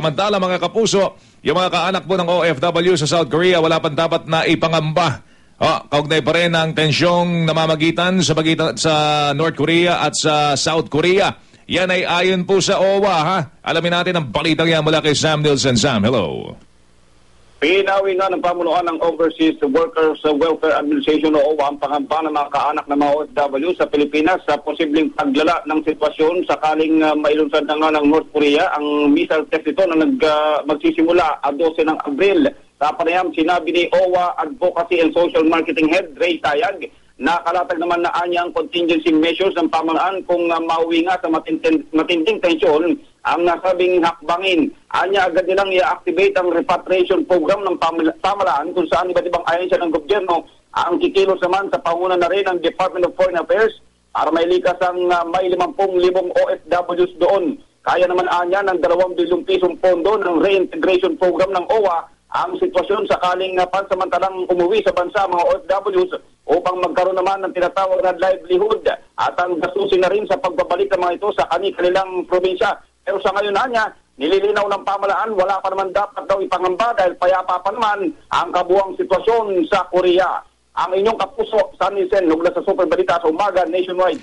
Samantala mga kapuso, yung mga kaanak po ng OFW sa South Korea wala pang dapat na ipangamba. Kaugnay pa rin ang tensyong namamagitan sa North Korea at sa South Korea. Yan ay ayon po sa OWA, ha? Alamin natin ang balitang yan mula kay Sam Nielsen. Sam, hello. Pinawi nga ng pamunuan ng Overseas Workers Welfare Administration o OWA ang pangamba ng mga kaanak ng mga OFW sa Pilipinas sa posibleng paglala ng sitwasyon sakaling mailunsad na nga ng North Korea ang missile test ito na magsisimula 12 ng Abril. Sa panayam, sinabi ni OWA Advocacy and Social Marketing Head Ray Tayag, nakalatag naman na anya ang contingency measures ng pamalaan kung mauwi nga sa matinding tensyon ang nasabing hakbangin. Anya agad nilang i-activate ang repatriation program ng pamalaan kung saan iba't ibang ahensya ng gobyerno ang kikilos naman sa panguna na rin ng Department of Foreign Affairs para mailikas ang may 50,000 OFWs doon. Kaya naman anya ng 2 bilyong pisong pondo ng reintegration program ng OWA ang sitwasyon sakaling pansamantalang umuwi sa bansa mga OFWs upang magkaroon naman ng tinatawag na livelihood at ang gastusin na rin sa pagbabalik ng mga ito sa kanilang probinsya. Pero sa ngayon niya, nililinaw ng pamalaan, wala pa naman dapat daw ipangamba dahil payapa pa naman ang kabuang sitwasyon sa Korea. Ang inyong kapuso, San Nielsen, nugla sa Super Balita sa umaga nationwide.